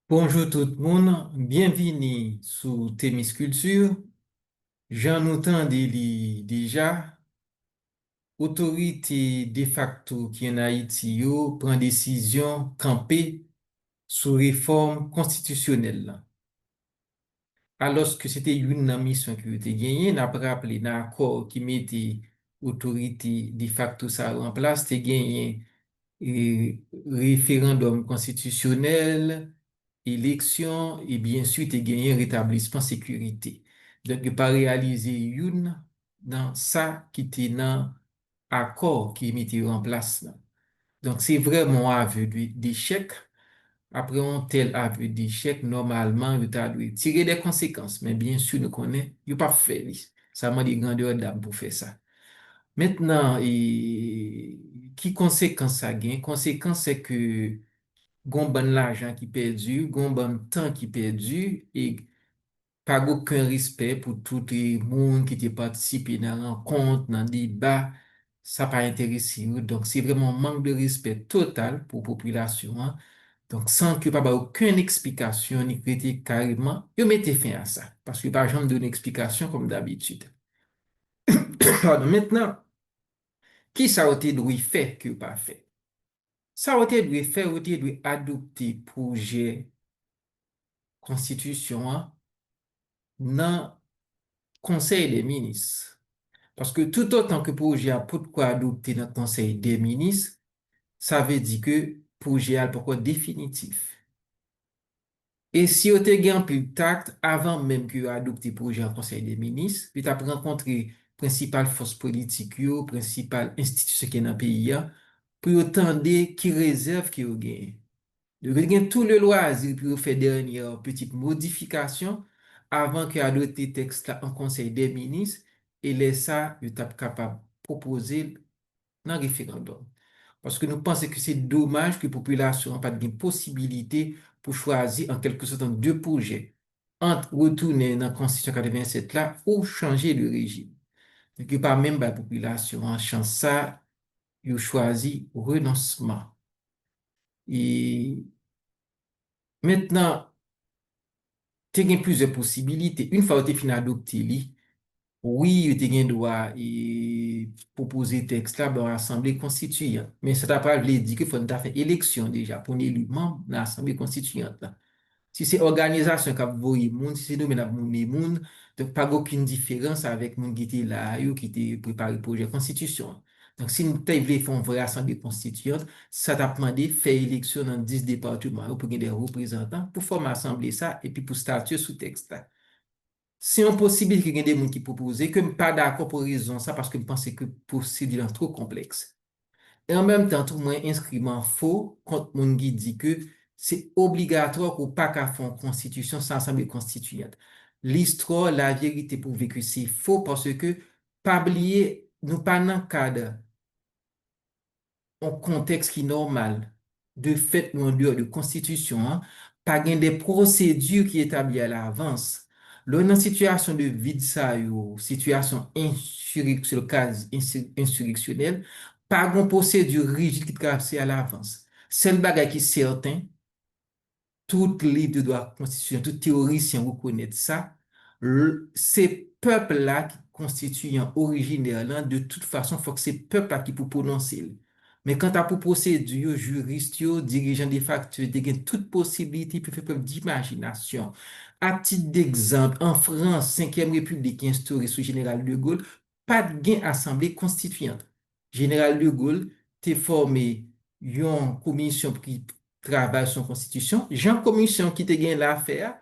Bonjour tout le monde, bienvenue sur Thémis Culture. J'en entends déjà, autorité de facto qui en Haïti yo prend décision campée sous réforme constitutionnelle là. Alors que c'était une mission qui était gagnée, n'a pas rappelé dans l'accord qui mettait autorité de facto ça en place, c'était gagné référendum constitutionnel, élection et bien sûr, tu gagné rétablissement sécurité. Donc, il pas réalisé une dans ça qui était dans accord qui mis en place là. Donc, c'est vraiment un aveu d'échec. Après un tel aveu d'échec, normalement, il doit tirer des conséquences. Mais bien sûr, nous connaissons, il pas fait. Ça m'a dit grandeur d'âme pour faire ça. Maintenant, qui conséquence ça gagne? Conséquence, c'est que gon bon l'argent qui perdu, gon bon temps qui perdu, et pas aucun respect pour tout le monde qui a participé dans la rencontre, dans le débat, ça pas intéressé. Donc, c'est vraiment un manque de respect total pour la population, hein. Donc, sans que pas aucune explication ni critique carrément, ils mettez fin à ça. Parce que par exemple, donne une explication comme d'habitude. Pardon. Maintenant, qui ça a été dû faire que pas fait? Ça a été dû faire, a été dû adopter projet constitution hein, dans Conseil des ministres. Parce que tout autant que projet a pourquoi adopter dans le Conseil des ministres, ça veut dire que projet a pourquoi définitif. Et si vous avez un peu de tact avant même que vous adopté le projet en Conseil des ministres, puis tu as rencontré principale force politique, principale institution qui est dans le pays, pour entendre qui réserve qui vous gagne. Vous avez tout le loisir pour faire dernière petite modification avant que adopter le texte là en Conseil des ministres et laisser ça, vous êtes capable de proposer dans le référendum. Parce que nous pensons que c'est dommage que la population n'a pas de possibilité pour choisir en quelque sorte deux projets, entre retourner dans la Constitution 87 là ou changer le régime. Donc, pas même la population en chance ça, il choisit renoncement. Et maintenant, tu as plusieurs possibilités. Une fois que tu as fini d'adopter, oui, tu as droit et proposer texte là dans l'Assemblée constituante. Mais ça t'a pas voulu dire qu'il faut faire élection déjà pour élu membre de l'Assemblée constituante là. Si c'est organisation qui a voulu moun, si c'est nous qui avons moun, donc pas aucune différence avec moun qui était là, qui était préparé pour projet constitution. Donc si nous voulons faire une vraie assemblée constituante, ça t'a demandé faire élection dans 10 départements pour gagner des représentants pour former assemblée ça et puis pour statuer sous texte là. C'est impossible qu'il y ait des gens qui proposent, que je ne suis pas d'accord pour raison ça parce que je pense que le procédure est trop complexe. Et en même temps, tout le monde inscriment faux contre mon qui dit que c'est obligatoire qu'on pas qu'à faire une constitution sans assemblée constituante. L'histoire, la vérité prouve que c'est faux parce que, pas oublier, nous pas dans le cadre un contexte qui est normal, de fait, nous en dehors de constitution, hein, pas gain des procédures qui établies à l'avance. Là, dans une situation de vide, ça, situation sur le cas insurrectionnel, pas une procédure rigide qui tracée à l'avance. C'est le bagage qui est certain, tout livre de droit constitutionnel, tout théoricien reconnaît ça, ces peuples-là qui constituent originaire là, de toute façon, il faut que ces peuples-là qui pour prononcer. Mais quant à pour procédure, juristes, dirigeants de facto, ils ont toute possibilité pour faire preuve d'imagination. À titre d'exemple, en France, 5e République instaurée sous Général de Gaulle, pas de gain assemblée constituante. Général de Gaulle t'est formé une commission qui travaille sur la constitution, Jean commission qui te gagne l'affaire,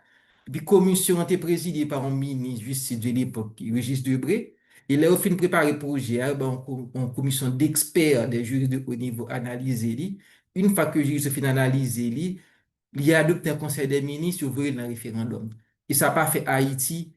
puis commission été présidée par un ministre justice de l'époque, Régis Debré, et là, au fin de préparer le projet, ben, une commission d'experts, des juristes de haut niveau analyser. Une fois que le juriste fin analyser, il a adopté un conseil des ministres, il voyez le référendum. Et ça n'a pas fait Haïti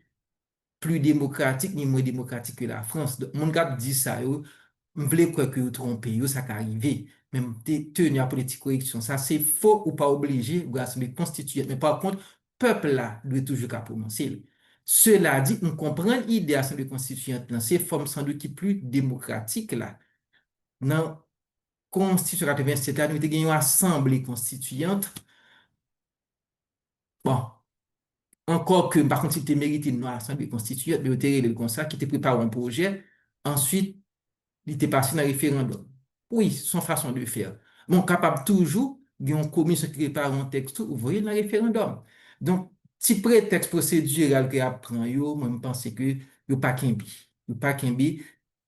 plus démocratique ni moins démocratique que la France. Donc, mon gars dit ça, je voulais quoi que vous trompez, ça qui arrivé. Même tenir à politique correction, ça c'est faux ou pas obligé, ou l'Assemblée constituante. Mais par contre, peuple là doit toujours qu'à prononcer. Cela dit, on comprend l'idée assemblée constituante dans ces formes sans doute qui plus démocratiques là. Dans Constitution 87 là, nous avons une assemblée constituante. Bon, encore que, par contre, si tu mérité une assemblée constituante, mais tu le comme ça, qui te prépare un projet, ensuite, il était passé dans le référendum. Oui, son façon de faire. Bon, capable toujours, il y a une commission qui prépare un texte, vous voyez, dans le référendum. Donc, si prétexte procédural que apprend, yo, moi, je pense que yo pas qu'un yo pas qu'un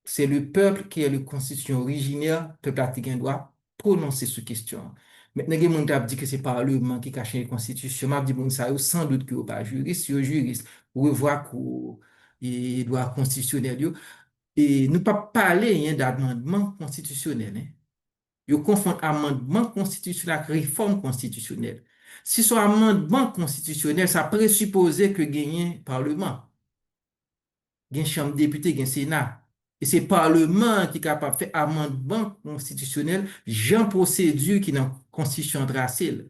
c'est le peuple qui est le constitution originaire, peuple africain doit prononcer cette question. Maintenant, il y a des gens qui dit que c'est le Parlement qui cache la Constitution. Je dis, bon, ça, sans doute que vous pas juriste, si vous juriste, vous revoyez qu'il doit constitutionnel. Et nous pas parler hein, d'amendement constitutionnel. Hein. Vous confondez amendement constitutionnel avec réforme constitutionnelle. Si ce amendement constitutionnel, ça présupposait que gagne Parlement, gagne Chambre des députés, gagne Sénat. Et c'est Parlement qui est capable de faire amendement constitutionnel, j'ai procédure qui est dans la Constitution tracée.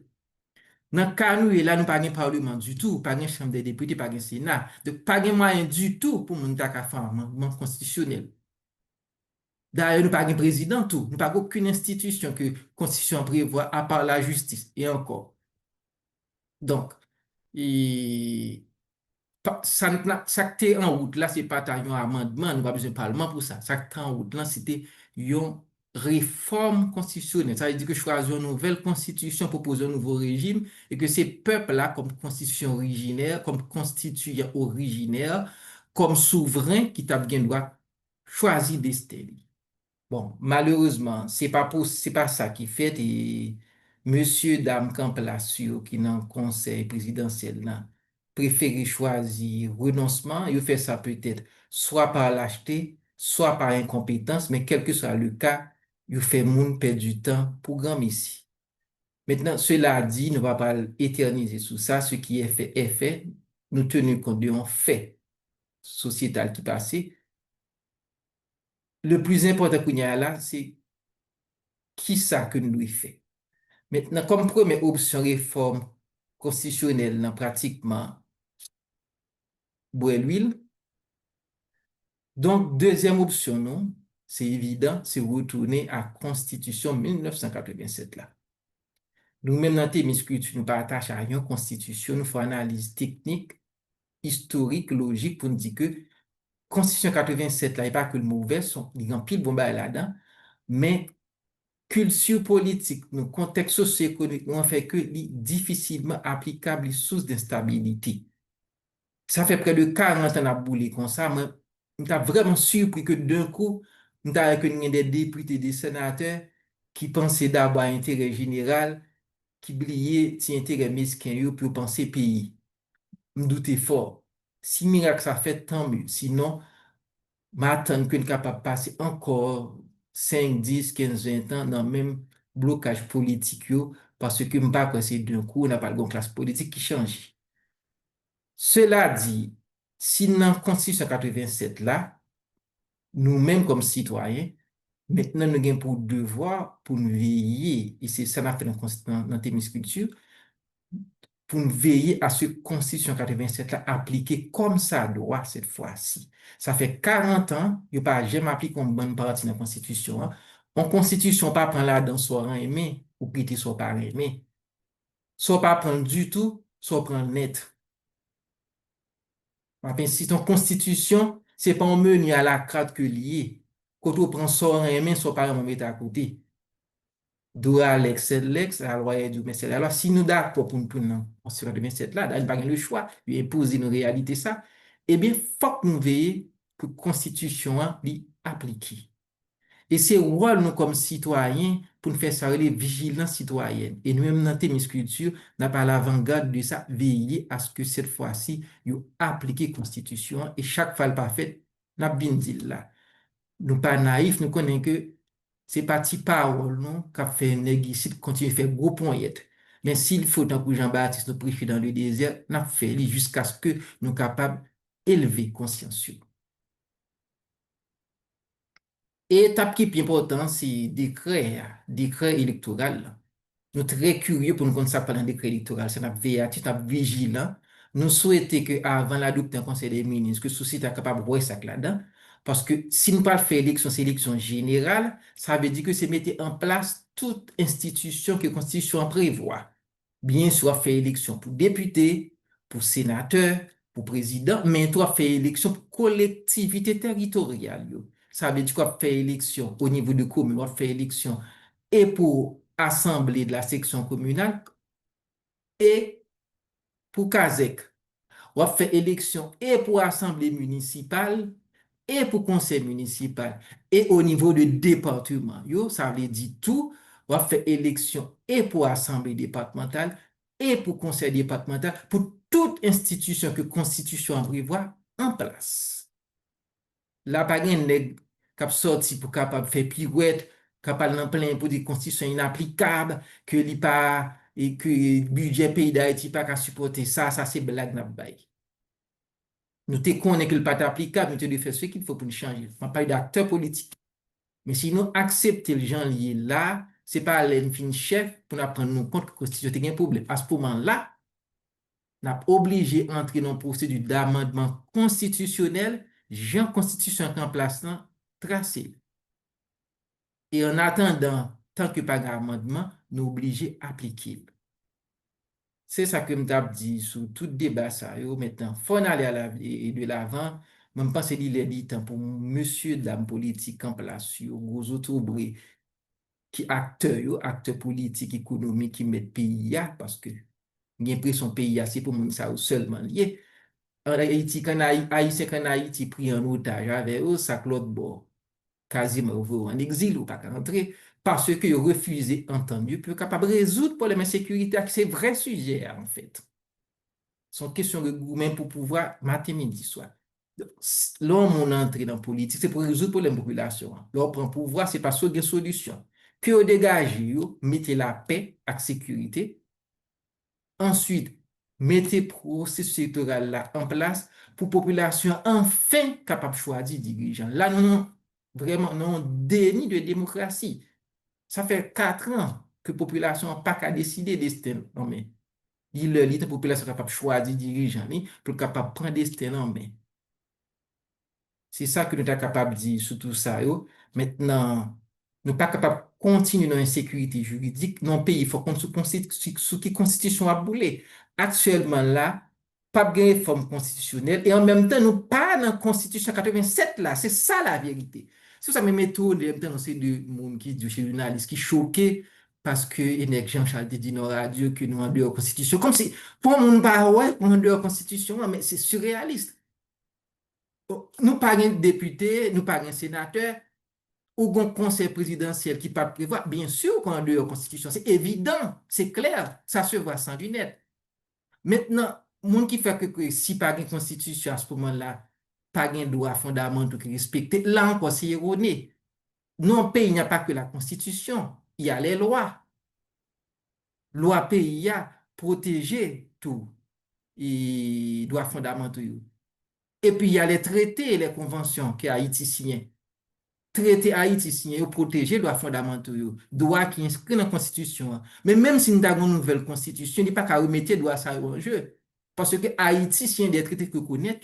Dans le cas nous, là, nous pas de Parlement du tout, pas de Chambre des députés, pas de Sénat. Donc, pas de moyen du tout pour nous faire un amendement constitutionnel. D'ailleurs, nous n'avons pas de président, tout. Nous n'avons aucune institution que la Constitution prévoit à part la justice. Et encore. Donc, et, ça qui est en route là, ce n'est pas un amendement, nous n'avons pas besoin de parlement pour ça. Ça qui est en route là, c'était une réforme constitutionnelle. Ça veut dire que choisir une nouvelle constitution pour poser un nouveau régime et que ces peuples-là, comme constitution originaire, comme constituant originaire, comme souverain qui t'a bien droit, choisir des stèles. Bon, malheureusement, c'est pas ça qui fait et monsieur, dame, Camplacio, qui dans le conseil présidentiel, là, préféré choisir renoncement, il fait ça peut-être soit par lâcheté, soit par incompétence, mais quel que soit le cas, il fait moun perdre du temps pour grand messie. Maintenant, cela dit, ne va pas éterniser sous ça, ce qui est fait est fait. Nous tenons compte d'un fait sociétal qui passait. Le plus important qu'il y a là, c'est qui ça que nous lui fait. Maintenant, comme première option réforme constitutionnelle, là, pratiquement, boire l'huile. Donc, deuxième option, non, c'est évident, c'est retourner à Constitution 1987 là. Nous-mêmes, dans Témisculture, nous pas attachés à une constitution, nous faisons une analyse technique, historique, logique pour nous dire que Constitution 87 là, il n'y a pas que le mauvais, il y a un pile bon là-dedans, mais culture politique, le contexte socio-économique, nous fait que difficilement applicable les sources d'instabilité. Ça fait près de 40 ans à bouler comme ça, mais on t'a vraiment surpris que d'un coup, on t'a que des députés, des sénateurs qui pensaient d'abord à l'intérêt général, qui oubliaient intérêt mesquin yo pour penser pays. Me doutais fort. Si miracle ça fait, tant mieux. Sinon, m'attendre qu'on est capable de passer encore 5, 10, 15, 20 ans dans le même blocage politique yo, parce que m'pas que c'est d'un coup, on n'a pas de classe politique qui change. Cela dit, si dans la Constitution 87 là, nous-mêmes comme citoyens, maintenant nous avons pour devoir pour nous veiller, et c'est ça qu'on a fait dans Témisculture, pour nous veiller à ce que la Constitution 87 là appliquée comme ça doit cette fois-ci. Ça fait 40 ans, il n'y a pas jamais appliqué comme bonne partie de la Constitution. Hein. En Constitution, pas prendre là dans soit aimé ou prêter soit pas aimé. Soit pas prendre du tout, soit prendre net. Si ton constitution, c'est pas un menu à la carte que lié. Quand on prend ça en main, ça pas mettre à côté. Droit l'ex, c'est l'ex, la loi est du mais c'est la loi. Si nous d'accord pour nous prendre en sur 27 là, nous pas le choix, lui imposer une réalité ça, eh bien, faut que nous veillions pour la constitution li appliquée. Et c'est rôle nous comme citoyens pour nous faire ça les vigilance citoyenne. Et nous-mêmes dans Témisculture, n'a pas l'avant-garde de ça, veiller à ce que cette fois-ci, vous appliquez la Constitution et chaque fois le pas fait, n'a bien dit là. Nous pas naïfs, nous connaissons que c'est parti parole, non, qu'a fait négocier, continuer à faire gros poignette. Mais s'il faut, tant que Jean-Baptiste nous prêcher dans le désert, n'a fait jusqu'à ce que nous soyons capables d'élever conscience. Et étape qui est plus importante, c'est décret électoral. Nous sommes très curieux pour nous connaître ça pendant le décret électoral. C'est notre veille, notre vigilant nous souhaitons qu'avant l'adoption du Conseil des ministres, que la société est capable de voir ça là-dedans. Parce que si nous pas faire élection, c'est élection générale, ça veut dire que c'est mettre en place toute institution que la Constitution prévoit. Bien sûr, faire élection pour député, pour sénateur, pour président, mais toi faire élection pour collectivité territoriale. Yo. Ça veut dire quoi faire élection au niveau de commune, on faire élection et pour assemblée de la section communale et pour CASEC. On fait élection et pour assemblée municipale et pour conseil municipal et au niveau de département. Yo, ça veut dire tout. On fait élection et pour assemblée départementale et pour conseil départemental pour toute institution que constitution prévoit en place. Là, pas de nèg qui sorti pour capable faire pirouette, capable en plein pour des constitutions inapplicable, que li pas et que budget pays d'Haïti pas qu'à supporter ça, ça c'est blague n'a pas. Nous te connaissons que le pas applicable, nous te devons faire ce qu'il faut pour nous changer. On parle d'acteurs politiques. Mais si nous acceptons les gens liés là, ce n'est pas l'enfin chef pour nous prendre compte que la Constitution a un problème. À ce moment-là, nous sommes obligés d'entrer dans un procédure d'amendement constitutionnel, Jean Constitution en place, tracé. Et en attendant, tant que pas d'amendement, nous sommes obligés d'appliquer. C'est ça que je dit sur tout débat ça. Maintenant, il faut aller et de l'avant. Je pense que il est temps pour monsieur, dame politique en place, aux autres qui acteurs politiques, économiques qui mettent pays à, parce que j'ai l'impression que pays c'est pour moi ça seulement lié. En Haïti, quand Haïtien, quand Haïti pris en otage avec eux, ça l'autre bord, quasiment en exil ou pas rentrer, parce que refusé entendu pour capable de résoudre le problème de sécurité, c'est vrai sujet en fait. Son question de gourmet pour pouvoir matin, midi, soir. L'homme on entre dans la politique, c'est pour résoudre le problème de la population. L'homme prend pouvoir, c'est parce qu'il y a une solution. Que vous dégagez, mettez la paix et la sécurité. Ensuite, mettez le processus électoral là en place pour la population enfin capable de choisir dirigeant. Là, nous, vraiment, non déni de démocratie. Ça fait 4 ans que la population n'a pas qu'à décider destin. Non, mais la population capable de choisir dirigeant pour capable prendre destin en main. C'est ça que nous sommes capables de dire sur tout ça. Yo. Maintenant, nous ne sommes pas capables de continuer dans l'insécurité juridique. Dans le pays, il faut qu'on sous qui constitution a boulé. Actuellement, là, pas de réforme constitutionnelle. Et en même temps, nous pas dans la constitution 87 là. C'est ça la vérité. C'est ça, mes méthodes, en même temps, c'est de monde qui dit chez journaliste qui choqué parce que Jean-Charles dit dans la radio que nous en dehors constitution. Comme si, pour mon pas, ouais, on en dehors constitution, mais c'est surréaliste. Nous pas un député, nous pas un sénateur, ou un conseil présidentiel qui pas prévoir, bien sûr qu'on a dehors constitution, c'est évident, c'est clair, ça se voit sans lunettes. Maintenant, monde qui fait que si pas une constitution à ce moment-là, pas un droit fondamental qui respecte, là encore c'est erroné. Non, pays, il n'y a pas que la constitution, il y a les lois. Loi pays a protéger tout et droits fondamentaux. Et puis il y a les traités et les conventions que Haïti signe. Traité Haïti signé pour protéger les droits fondamentaux, droits qui inscrits dans la Constitution. Mais même si nous avons une nouvelle Constitution, il n'est pas qu'à remettre les droits en jeu. Parce que Haïti signe des traités que connaît.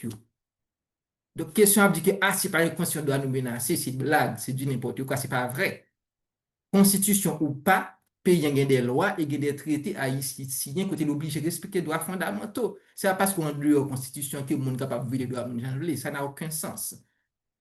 Donc, question à dire que ah, c'est pas une Constitution qui doit nous menacer, c'est une blague, c'est du n'importe quoi, c'est pas vrai. Constitution ou pas, pays a des lois et des traités haïtiens qui sont obligés de respecter les droits fondamentaux. C'est parce qu'on a une constitution que le monde est capable de vivre les droits. Ça n'a aucun sens.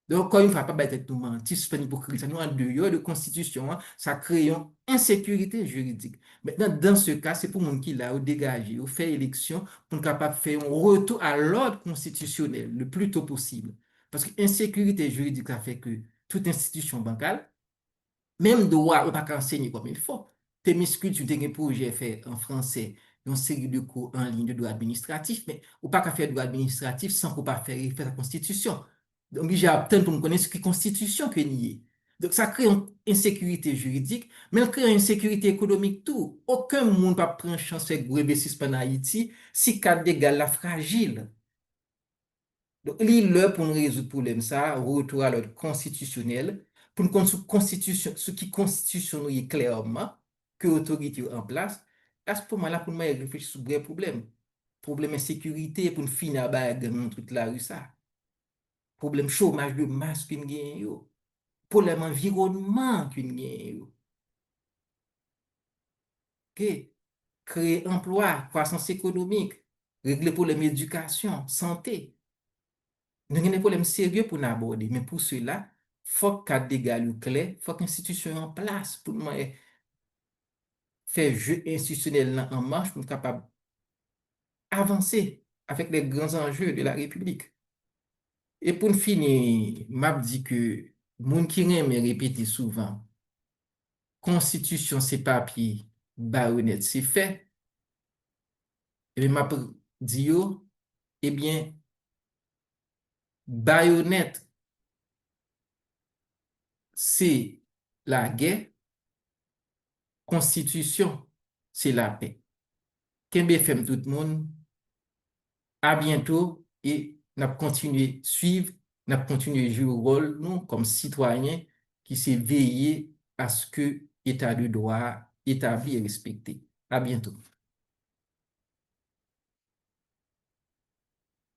Donc, encore une fois, pas être nous mentir, c'est pas une hypocrisie. Nous, en dehors de constitution, ça crée une insécurité juridique. Maintenant, dans ce cas, c'est pour monde qui l'a dégagé, ou fait élection pour être capable de faire un retour à l'ordre constitutionnel le plus tôt possible. Parce que insécurité juridique, ça fait que toute institution bancale, même droit, on pas enseigner comme il faut. Tes muscles, tu as un projet fait en français, une série de cours en ligne de droit administratif, mais on pas faire droit administratif sans qu'on pas faire la constitution. Donc, j'ai obtenu pour me connaître ce qui est constitution que nier. Donc, ça crée une insécurité juridique, mais ça crée une insécurité économique tout. Aucun monde ne peut prendre chance de gouverner en Haïti si cadre d'égal la fragile. Donc, l'île pour nous résoudre le problème, ça, retour à l'ordre constitutionnel, pour nous connaître constitution, ce qui constitution est clairement, que l'autorité est en place, à ce moment-là, pour nous réfléchir sur le vrai problème. problème insécurité pour une finir dans toute la rue ça. Problème chômage de masse qu'une gagne yo. Problème environnement qu'une gagne yo. OK? Créer emploi, croissance économique, régler problème éducation, santé. Nous avons des problèmes sérieux pour nous aborder, mais pour cela, il faut cadre légal clair, il faut qu'institution en place pour nous faire jeu institutionnel là en marche pour être capable d'avancer avec les grands enjeux de la République. Et pour finir, m'a dit que moun qui aime répéter souvent, constitution c'est papier, baronnet c'est fait, et m'a dit yo, eh bien, baïonnette c'est la guerre, constitution c'est la paix. Kembe FM tout le monde, à bientôt et n'a continué suivre, n'a continué jouer le rôle nous comme citoyens qui s'est veillé à ce que l'état de droit établi et respecté. À bientôt.